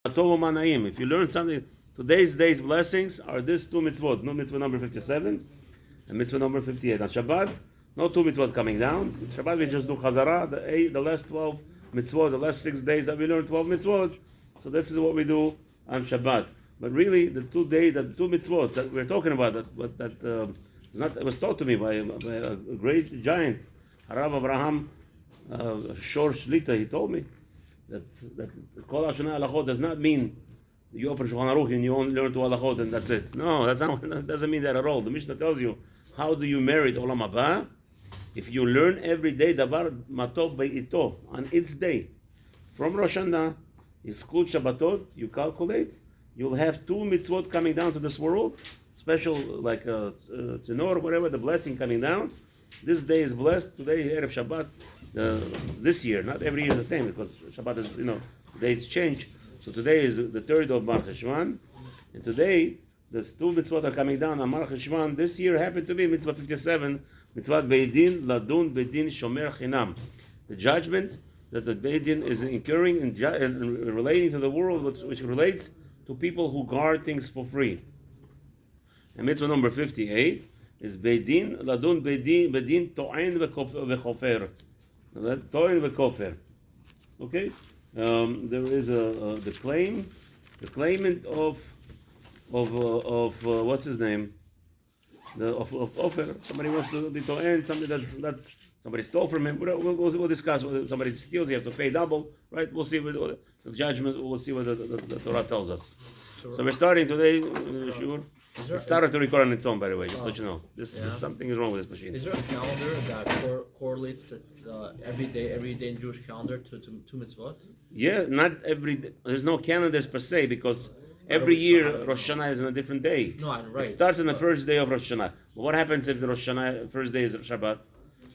If you learn something, today's day's blessings are these two mitzvot. No mitzvah number 57 and mitzvah number 58. On Shabbat, no two mitzvot coming down. Shabbat we just do chazara, the last 12 mitzvot, the last 6 days that we learn 12 mitzvot. So this is what we do on Shabbat. But really, the 2 mitzvot that we're talking about, that was taught to me by a great giant, Harav Abraham Shor Shlita. He told me that Kol Hashana Halachot does not mean you open Shulchan Aruch and you only learn 2 halachot and that's it. No, that doesn't mean that at all. The Mishnah tells you how do you merit Olam Haba if you learn every day Davar Matov Be'ito on its day. From Rosh Hashanah, exclude Shabbatot, you calculate, you'll have 2 mitzvot coming down to this world, special like Tzinor or whatever, the blessing coming down. This day is blessed. Today, Erev Shabbat. This year, not every year is the same because Shabbat is, dates change. So today is the 3rd of Mar Cheshvan, and today the 2 mitzvot are coming down on Mar Cheshvan. This year happened to be mitzvah 57, mitzvah Beidin Ladun Beidin Shomer Chinam, the judgment that the Beidin is incurring and relating to the world, which relates to people who guard things for free. And mitzvah number 58 is Beidin Ladun Beidin To'en V'Chofer. To'en V'Kofer. Okay? There is the claimant of what's his name? Of Ofer. Somebody wants to be To'en, something that's somebody stole from him. We'll discuss whether somebody steals, you have to pay double, right? We'll see what the judgment, we'll see what the Torah tells us. So we're starting today, sure. It started to record on its own, by the way, just to let you know. Something is wrong with this machine. Is there a calendar that correlates to every day in Jewish calendar to mitzvot? Yeah, not every day. There's no calendars per se, because every year Rosh Hashanah is on a different day. No, I'm right. It starts on the first day of Rosh Hashanah. But what happens if the Rosh Hashanah first day is Shabbat?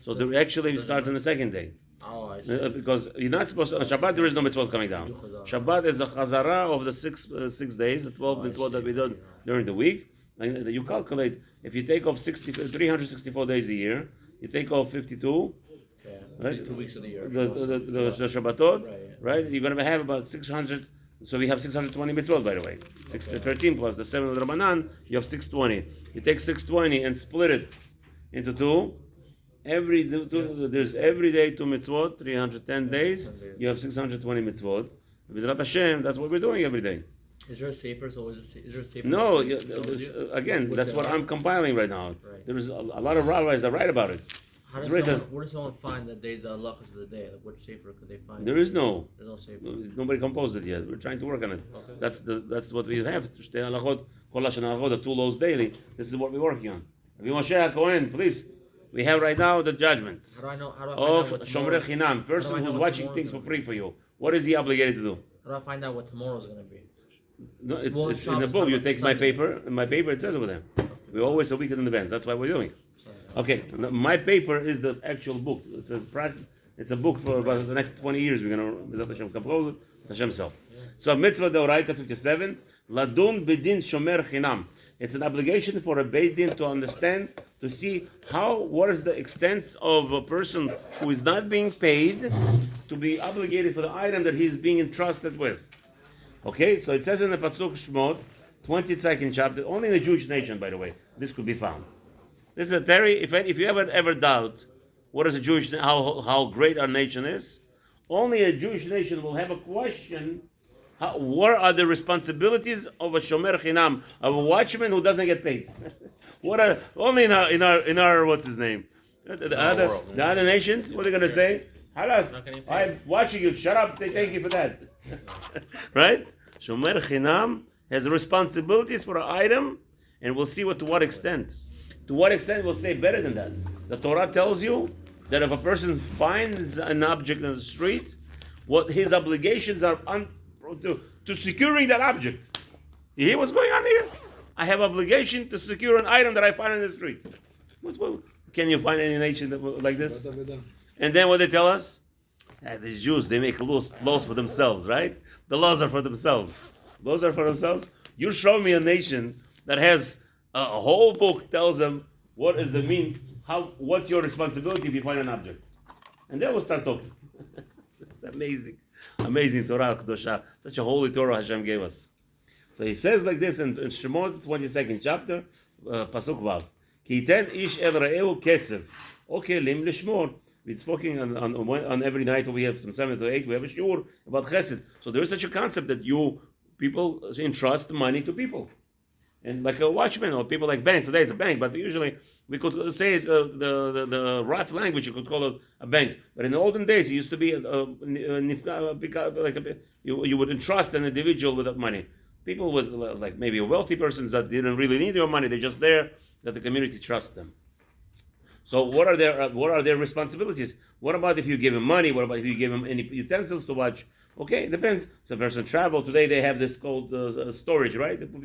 So it starts on the second day. Oh, I see. Because you're not supposed to, on Shabbat there is no mitzvot coming down. Shabbat is a chazara of the 6 days, the 12 mitzvot that we do during the week. And you calculate, if you take off 364 days a year, you take off 52, right? 52 weeks of the year. The Shabbatot, right? You're going to have about 600. So we have 620 mitzvot, by the way. 13 plus the 7 of the Rabbanan, you have 620. You take 620 and split it into 2. There's every day 2 mitzvot, 310 days. You have 620 mitzvot. B'ezrat Hashem, that's what we're doing every day. Is there a safer? So is there a safer? No, again, that's what I'm compiling right now. Right. There's a lot of rabbis that write about it. Where does someone find the days, the halachas of the day? Like, which safer could they find? There is no. There's no safer. Nobody composed it yet. We're trying to work on it. Okay. That's what we have. Shtei halachot, kol hashana halachot, the 2 laws daily. This is what we're working on. Rabbi Moshe HaKohen, please. We have right now the judgment How do I find of out what Shomer Chinam, person who's watching things for free for you. What is he obligated to do? How do I find out what tomorrow's going to be? No, it's in the book. You take my paper. In my paper, it says over there. We're always a week in advance. That's why we're doing it. Okay, my paper is the actual book. It's a book for about the next 20 years. We're going to compose it. Hashem self. So mitzvah deoraita 57. Ladun bedin shomer chinam. It's an obligation for a Beit Din to understand, to see what is the extent of a person who is not being paid to be obligated for the item that he's being entrusted with. Okay, so it says in the Pasuk Shmot, 22nd chapter, only in the Jewish nation, by the way, this could be found. This is a very, if you ever doubt what is a Jewish, how great our nation is, only a Jewish nation will have a question. What are the responsibilities of a shomer chinam, of a watchman who doesn't get paid? Only in our what's his name? The other nations, what are they going to say? Halas, I'm watching you. Shut up. Thank you for that. Right? Shomer chinam has responsibilities for an item, and we'll see to what extent. To what extent we'll say better than that. The Torah tells you that if a person finds an object in the street, what his obligations are to securing that object. You hear what's going on here? I have obligation to secure an item that I find in the street. Can you find any nation like this? And then what they tell us? The Jews, they make laws for themselves, right? The laws are for themselves. Laws are for themselves. You show me a nation that has a whole book tells them what is the what's your responsibility if you find an object. And then we'll start talking. It's amazing. Amazing Torah Kedosha. Such a holy Torah Hashem gave us. So he says like this in Shemot 22nd chapter, Pasuk Vav. Ki yiten ish el re'eu kesef, o kelim lishmor. We're speaking on every night we have from 7 to 8, we have a shiur about chesed. So there is such a concept that people entrust money to people. And like a watchman or people like bank, today it's a bank, but usually we could say the rough language, you could call it a bank. But in the olden days, it used to be you would entrust an individual with that money. People with like maybe wealthy persons that didn't really need your money, they're just there that the community trusts them. So what are their responsibilities? What about if you give him money? What about if you give him any utensils to watch? Okay, it depends. So a person travel today, they have this called storage, right? They put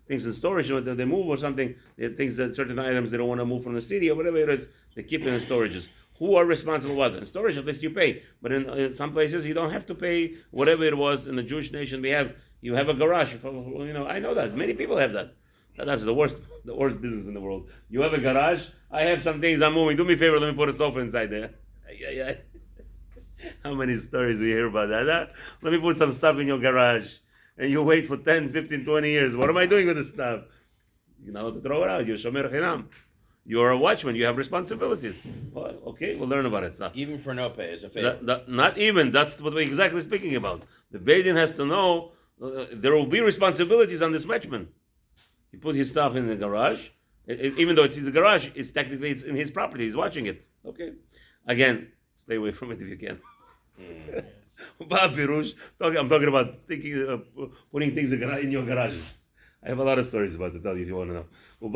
things in storage when they move or something. Things that certain items they don't want to move from the city or whatever it is, they keep in the storages. Who are responsible for that? In storage, at least you pay. But in some places, you don't have to pay whatever it was. In the Jewish nation, you have a garage. I know that many people have that. That's the worst business in the world. You have a garage. I have some things I'm moving. Do me a favor. Let me put a sofa inside there. Yeah. How many stories we hear about that? Huh? Let me put some stuff in your garage. And you wait for 10, 15, 20 years. What am I doing with this stuff? You know how to throw it out. You're shomer chinam. You're a watchman. You have responsibilities. Well, okay, we'll learn about it. Even for no pay is a favor. Not even. That's what we're exactly speaking about. The Beit Din has to know there will be responsibilities on this watchman. He put his stuff in the garage. Even though it's his garage, it's in his property. He's watching it. Okay. Again, stay away from it if you can. I'm talking about putting things in your garages. I have a lot of stories about to tell you if you want to know. And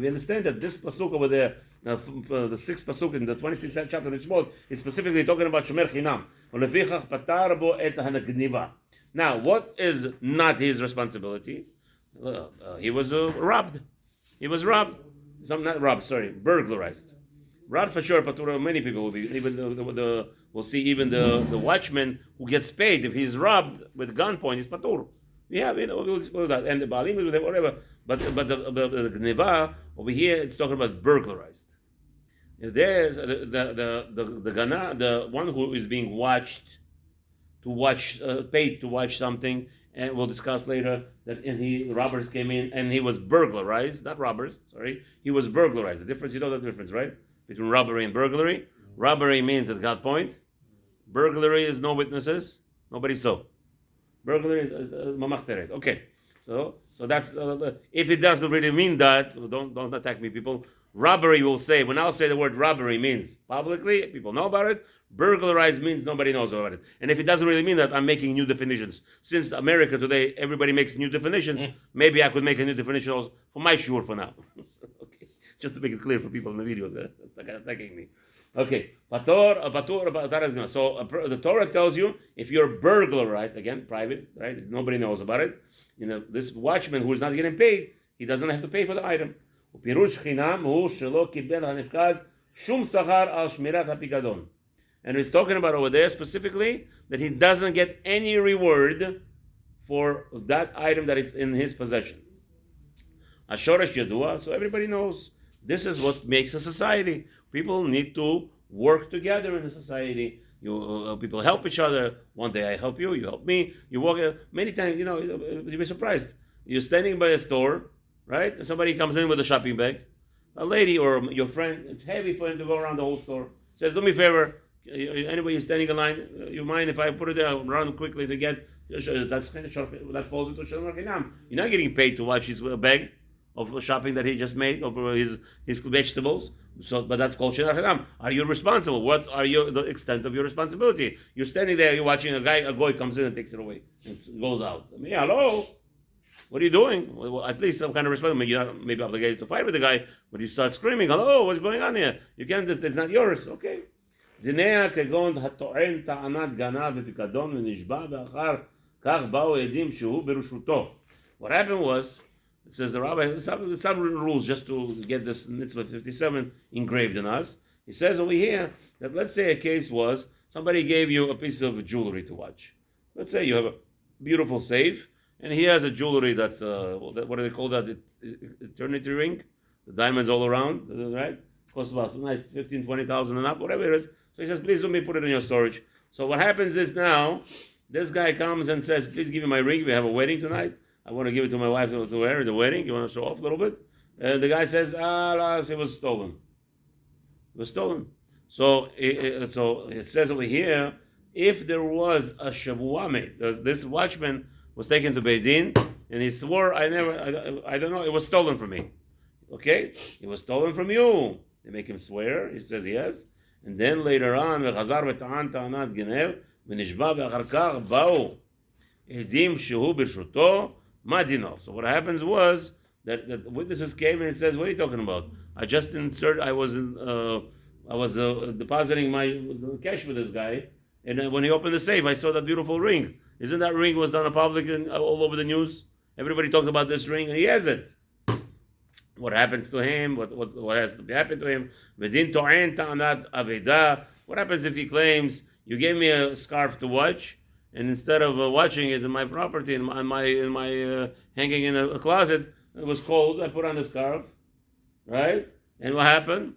we understand that this pasuk over there, the sixth pasuk in the 26th chapter of Mitzvoth, is specifically talking about shomer chinam. Now, what is not his responsibility? He was robbed. Burglarized. Robbed for sure, but many people will be. Even we'll see even the watchman who gets paid if he's robbed with gunpoint is patur. Yeah, we'll explore that. And the balim with whatever. But the gneva over here, it's talking about burglarized. There's the one who is being paid to watch something, and we'll discuss later that robbers came in and he was burglarized, not robbers, sorry, he was burglarized. The difference, you know the difference, right? Between robbery and burglary. Robbery means at gunpoint. Burglary is no witnesses, nobody saw. Burglary is mamachteret. Okay, so that's if it doesn't really mean that, don't attack me, people. Robbery will say, when I'll say the word robbery means publicly, people know about it. Burglarized means nobody knows about it. And if it doesn't really mean that, I'm making new definitions. Since America today, everybody makes new definitions, maybe I could make a new definition also for my shiur for now. Okay, just to make it clear for people in the videos. That's attacking me. Okay, so the Torah tells you if you're burglarized, again, private, right? Nobody knows about it. This watchman who is not getting paid, he doesn't have to pay for the item. And he's talking about over there specifically that he doesn't get any reward for that item that is in his possession. Ashoresh Yadua, so everybody knows this is what makes a society. People need to work together in a society. People help each other. One day I help you, you help me. You walk many times. You'll be surprised. You're standing by a store, right? And somebody comes in with a shopping bag. A lady or your friend, it's heavy for him to go around the whole store. Says, do me a favor. Anybody who's standing in line, you mind if I put it there? I'll run quickly to get. That falls into shomer chinam. You're not getting paid to watch his bag of shopping that he just made over his vegetables. But that's called shomer chinam. Are you responsible? What are the extent of your responsibility? You're standing there, you're watching a goy comes in and takes it away and goes out. Hello. What are you doing? Well, at least some kind of responsibility. You're not maybe obligated to fight with the guy, but you start screaming, hello, what's going on here? You can't, it's not yours. Okay. What happened was, it says the rabbi, some rules just to get this mitzvah 57 engraved in us. He says over here that let's say a case was somebody gave you a piece of jewelry to watch. Let's say you have a beautiful safe, and he has a jewelry that's what do they call that? Eternity ring, the diamonds all around, right? costs about nice 15, 20,000 and up, whatever it is. So he says, please let me put it in your storage. So what happens is now, this guy comes and says, please give me my ring. We have a wedding tonight. I want to give it to my wife to wear at the wedding. You want to show off a little bit? And the guy says, it was stolen. It was stolen. So it says over here, if there was a Shavua made, this watchman was taken to Beit Din, and he swore, I don't know, it was stolen from me. Okay? It was stolen from you. They make him swear. He says yes. And then later on, וחזר וטען טענת גנב, ונשבע ואחר כך באו עדים שהוא ברשותו, מה דינו? So what happens was that witnesses came and it says, what are you talking about? I was depositing my cash with this guy, and then when he opened the safe, I saw that beautiful ring. Isn't that ring was done in public and all over the news? Everybody talked about this ring, and he has it. What happens to him? What has to happen to him? V'din to'en ta'anat aveda. What happens if he claims you gave me a scarf to watch, and instead of watching it in my property, in my hanging in a closet, it was cold. I put on the scarf, right? And what happened?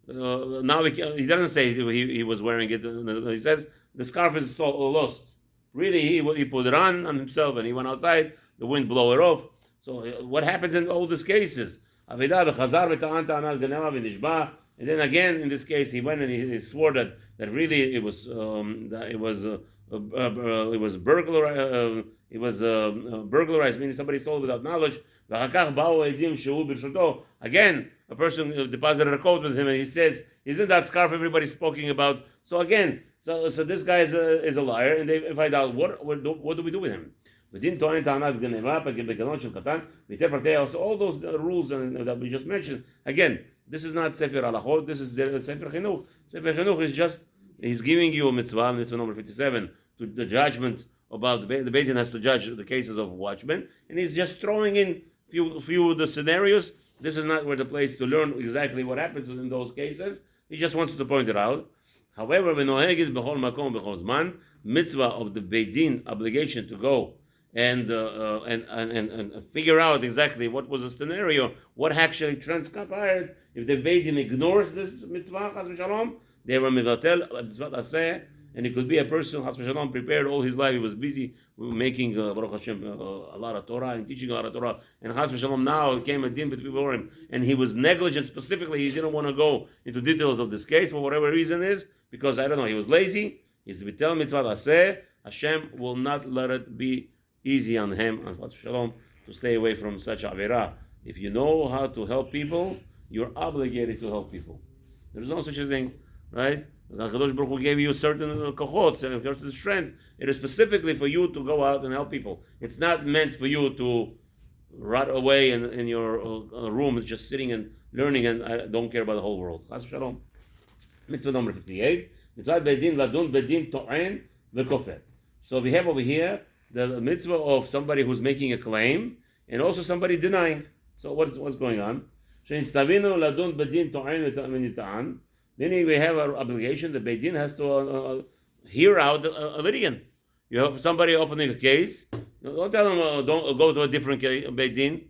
Now he doesn't say he was wearing it. He says the scarf is lost. Really, he put it on himself, and he went outside. The wind blew it off. So what happens in all these cases? And then again, in this case, he went and he swore that really it was burglarized, meaning somebody stole it without knowledge. Again, a person deposited a coat with him, and he says, "Isn't that scarf everybody's speaking about?" So again, so this guy is a liar, and they find out what do we do with him? All those rules that we just mentioned. Again, this is not Sefer Halachot. This is Sefer Chinuch. Sefer Chinuch is just he's giving you a mitzvah number 57, to the judgment about the Beit Din has to judge the cases of watchmen, and he's just throwing in few of the scenarios. This is not where the place to learn exactly what happens in those cases. He just wants to point it out. However, mitzvah of the Beit Din obligation to go and figure out exactly what was the scenario, what actually transpired. If the Beit Din ignores this mitzvah, chas v'shalom, they were mivatel mitzvah aseh, and it could be a person, chas v'shalom, prepared all his life. He was busy making Baruch Hashem a lot of Torah and teaching a lot of Torah, and chas v'shalom now it came a din before him, and he was negligent. Specifically, he didn't want to go into details of this case for whatever reason is, because I don't know, he was lazy. He's vitel mitzvah aseh. Hashem will not let it be easy on him, and chas v'shalom, to stay away from such avirah. If you know how to help people, you're obligated to help people. There's no such a thing, right? The Kadosh Baruch Hu gave you certain kochot, certain strength. It is specifically for you to go out and help people. It's not meant for you to rot away in your room, just sitting and learning, and I don't care about the whole world. Chas v'shalom. Mitzvah number 58. Mitzvah bedin ladun bedin to'en v'kofet. So we have over here the mitzvah of somebody who's making a claim and also somebody denying. So what's going on? Meaning we have an obligation. The Beit Din has to hear out a litigant. You have somebody opening a case. Don't tell them don't go to a different Beit Din.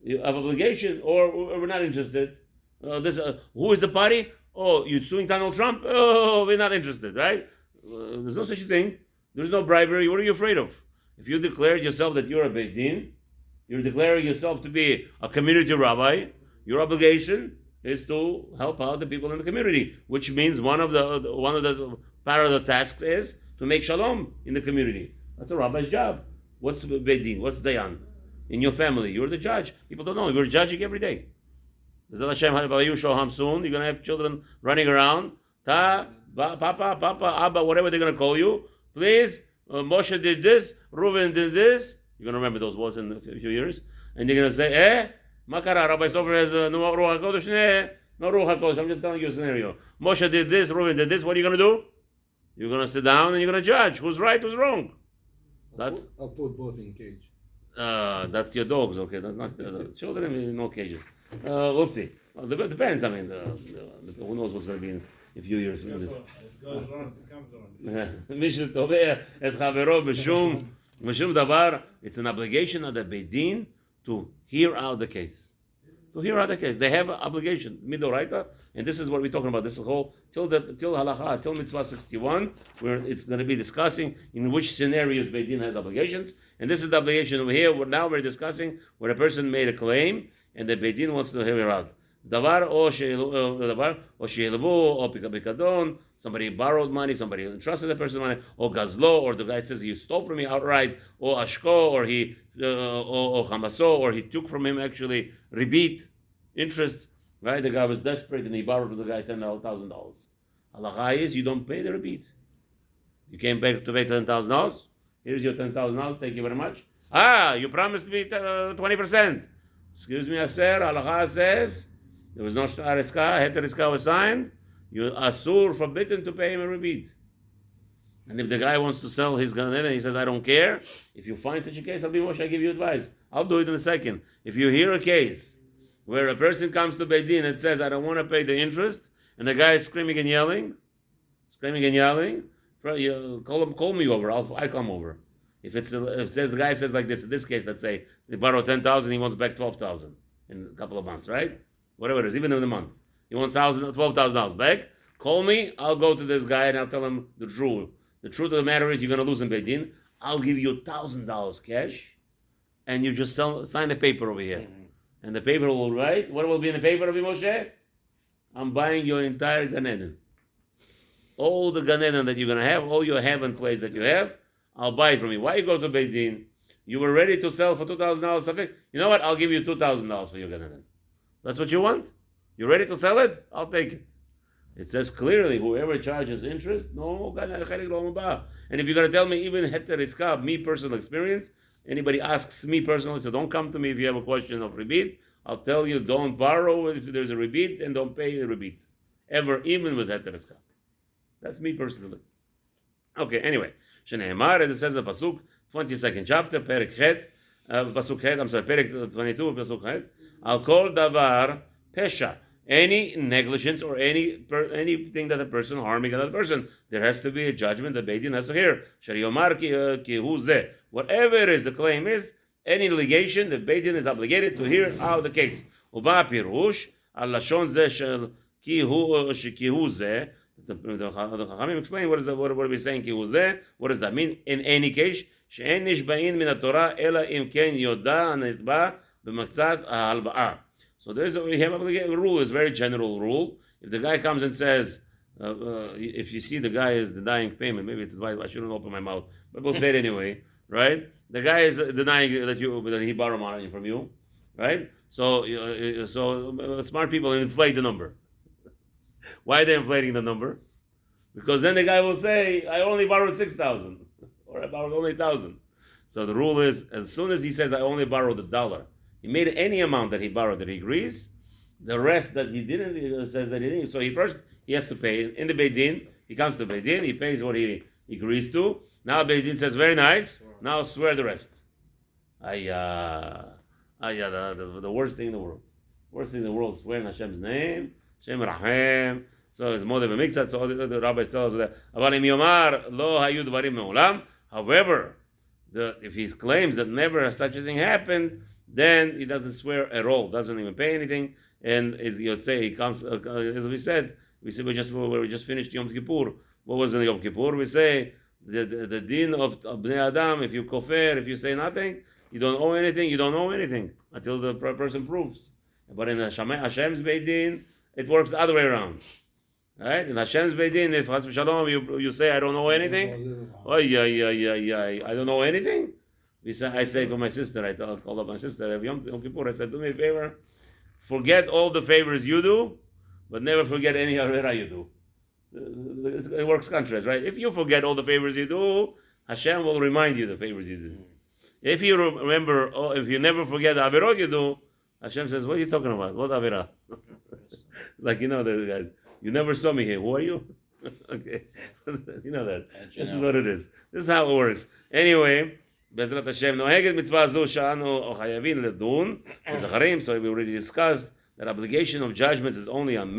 You have obligation, or we're not interested. Who is the party? Oh, you're suing Donald Trump? Oh, we're not interested, right? There's no such thing. There's no bribery. What are you afraid of? If you declare yourself that you're a Beit Din, you're declaring yourself to be a community rabbi, your obligation is to help out the people in the community, which means one of the part of the task is to make shalom in the community. That's a rabbi's job. What's Beit Din? What's Dayan? In your family, you're the judge. People don't know. You're judging every day. Soon, you're going to have children running around. Papa, Abba, whatever they're going to call you. Please, Moshe did this, Reuven did this. You're going to remember those words in a few years. And they're going to say, Makara, Rabbi Sofer has no Ruach HaKodesh. No Ruach HaKodesh. I'm just telling you a scenario. Moshe did this, Reuven did this. What are you going to do? You're going to sit down and you're going to judge who's right, who's wrong. I'll put both in cage. That's your dogs, okay? That's not children in no cages. We'll see. Depends. I mean, who knows what's going to be in a few years. It goes on, it comes on. It's an obligation of the Beit Din to hear out the case. to hear out the case. They have an obligation, midoraita, and this is what we're talking about. This whole till halacha, till mitzvah 61, where it's going to be discussing in which scenarios Beit Din has obligations, and this is the obligation over here. Now we're discussing where a person made a claim and the Beit Din wants to hear out. Davar or sheilvu or pikadon. Somebody borrowed money, somebody entrusted the person money, or gazlo, or the guy says he stole from me outright, or ashko, or he or chamaso, or he took from him actually ribit, interest. Right? The guy was desperate and he borrowed from the guy $10,000. Halacha is you don't pay the ribit. You came back to pay $10,000. Here's your $10,000. Thank you very much. You promised me 20%. Excuse me, sir. Halacha says there was no shtar iska. Heter iska was signed. You asur, forbidden to pay him a ribit. And if the guy wants to sell his Gan Eden, he says, I don't care. If you find such a case, I'll be Moshe, I give you advice. I'll do it in a second. If you hear a case where a person comes to Beit Din and says, I don't want to pay the interest, and the guy is screaming and yelling, call me over, I come over. If the guy says like this, in this case, let's say they borrow 10,000, he wants back 12,000 in a couple of months, right? Whatever it is, even in a month. He wants $12,000 back. Call me. I'll go to this guy and I'll tell him the truth. The truth of the matter is you're going to lose in Beit Din. I'll give you $1,000 cash, and you just sign the paper over here. And the paper will write. What will be in the paper, Rabbi Moshe? I'm buying your entire Gan Eden. All the Gan Eden that you're going to have, all your heaven place that you have, I'll buy it from you. Why you go to Beit Din? You were ready to sell for $2,000 something. You know what? I'll give you $2,000 for your Gan Eden. That's what you want? You ready to sell it? I'll take it. It says clearly, whoever charges interest, no. And if you're going to tell me even heter iska, me personal experience, anybody asks me personally, so don't come to me if you have a question of rebit. I'll tell you, don't borrow if there's a rebit, and don't pay the rebit. Ever, even with heter iska. That's me personally. Okay, anyway. Shneimar, as it says in the Pasuk, 22nd chapter, Perek Chet, Pasuk Chet, Perek 22, Pasuk Chet, I'll call davar pesha. Any negligence or anything that a person harming another person, there has to be a judgment that Beit Din has to hear. Whatever it is, the claim is, any litigation, the Beit Din is obligated to hear out the case. Uba pirush al lashon ze shel ki hu ze. The Chachamim explain what are we saying ki hu ze. What does that mean? In any case, she'en nishba'in min haTorah ela im ken yoda hanitba b'maktzat ha'alva'ah. So we have a rule, it's a very general rule. If the guy comes and says, if you see the guy is denying payment, maybe it's advice, I shouldn't open my mouth, but we'll say it anyway, right? The guy is denying that he borrowed money from you, right? So smart people inflate the number. Why are they inflating the number? Because then the guy will say, I only borrowed 6,000, or I borrowed only 1,000. So the rule is, as soon as he says, I only borrowed $1, he made any amount that he borrowed that he agrees. The rest that he didn't, he says that he didn't. So he has to pay. In the Beit Din, he comes to Beit Din, he pays what he agrees to. Now Beit Din says, very nice, now swear the rest. That's the worst thing in the world. Worst thing in the world is swearing Hashem's name, Hashem Rahem. So it's more than a mixat, so the rabbis tell us that. However, if he claims that never such a thing happened, then he doesn't swear at all, doesn't even pay anything, and you'd say he comes, as we said we just finished Yom Kippur. What was in Yom Kippur? We say the din of Bnei Adam, if you kofir, if you say nothing, you don't owe anything until the person proves. But in Hashem's Beit Din, it works the other way around. Right? In Hashem's Beit Din, if Chas v'Shalom you say I don't owe anything, I don't owe anything. I say to my sister, I called up my sister, Yom Kippur, I said, do me a favor, forget all the favors you do, but never forget any Avera you do. It works contrast, right? If you forget all the favors you do, Hashem will remind you the favors you do. If you remember, if you never forget the Averot you do, Hashem says, what are you talking about? What Avera? It's like, the guys, you never saw me here. Who are you? Okay. You know that. This is what it is. This is how it works. Anyway, Bezrat Hashem, noheget mitzvah zu sha'anu chayavin ledun v'zacharim. So we already discussed that obligation of judgments is only on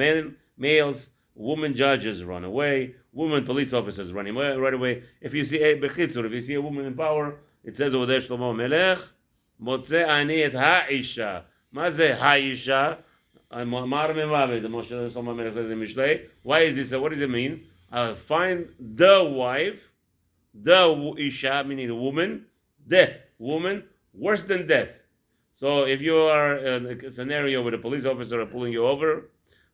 males. Women judges run away. Women police officers run right away. If you see if you see a woman in power, it says over there Shlomo Melech, motze ani et ha'isha מה זה האישה? אמר ממוות, Moshe Salman Melech says in Mishlei. Why is this? What does it mean? Find the wife, the isha, meaning the woman, worse than death. So if you are in a scenario with a police officer pulling you over,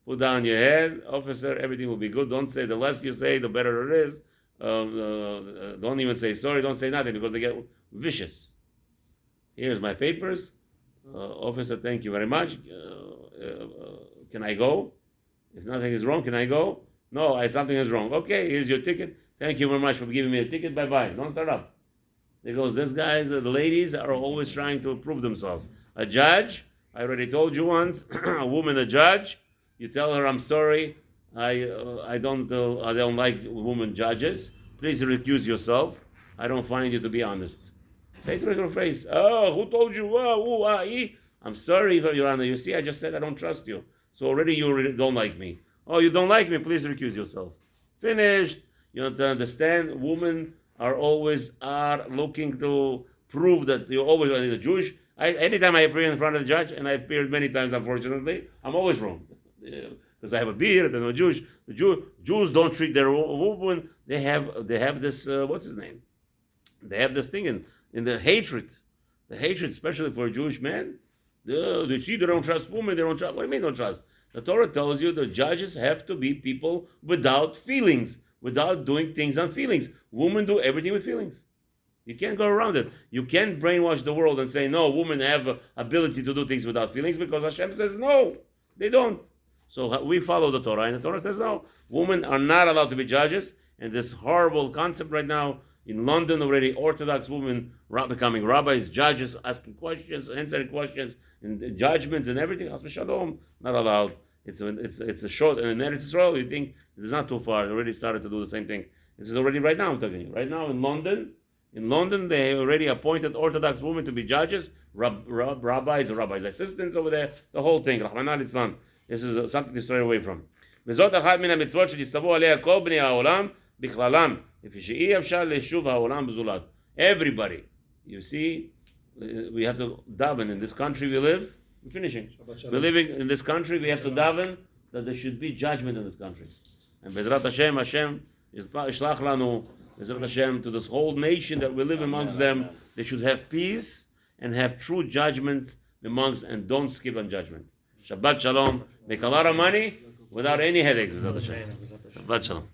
put down your head, officer, everything will be good. Don't say, the less you say, the better it is. Don't even say sorry, don't say nothing, because they get vicious. Here's my papers. Officer, thank you very much. Can I go? If nothing is wrong, can I go? No, something is wrong. Okay, here's your ticket. Thank you very much for giving me a ticket. Bye-bye. Don't start up. Because these guys, the ladies, are always trying to prove themselves. A judge, I already told you once, a woman, a judge, you tell her, I'm sorry, I don't like women judges. Please recuse yourself. I don't find you to be honest. Say to her face, oh, who told you? I'm sorry, Your Honor. You see, I just said I don't trust you. So already you don't like me. Oh, you don't like me? Please recuse yourself. Finished. You have to understand, women are always looking to prove that you're always a Jewish. Anytime I appear in front of the judge, and I appeared many times, unfortunately, I'm always wrong. Because I have a beard and I'm a Jewish. Jews don't treat their woman. They have this, what's his name? They have this thing in the hatred. The hatred, especially for a Jewish man. They see they don't trust women, they don't trust. What do you mean don't trust? The Torah tells you the judges have to be people without feelings, without doing things on feelings. Women do everything with feelings. You can't go around it. You can't brainwash the world and say, no, women have ability to do things without feelings, because Hashem says, no, they don't. So we follow the Torah, and the Torah says, no, women are not allowed to be judges. And this horrible concept right now, in London already, Orthodox women becoming rabbis, judges, asking questions, answering questions, and judgments and everything. Chas v'shalom, not allowed. It's a short, and in Eretz Israel, you think it's not too far. They already started to do the same thing. This is already right now. I'm talking to you. Right now in London, they already appointed Orthodox women to be judges, rabbis, rabbis' assistants over there. The whole thing. Rahman al-Islam. This is something to stray away from. וזאת אחת מן המצוות שנצטוו עליה כל בני העולם בכללם, לפי שאי אפשר לשוב העולם בזולת. Everybody, you see, we have to daven. In this country we live. I'm finishing. We're living in this country. We have to daven that there should be judgment in this country. And Bezrat Hashem, Hashem ishlach lanu, Bezrat Hashem, to this whole nation that we live amongst them, they should have peace and have true judgments amongst, and don't skip on judgment. Shabbat shalom. Make a lot of money without any headaches. Bezrat Hashem. Shabbat shalom.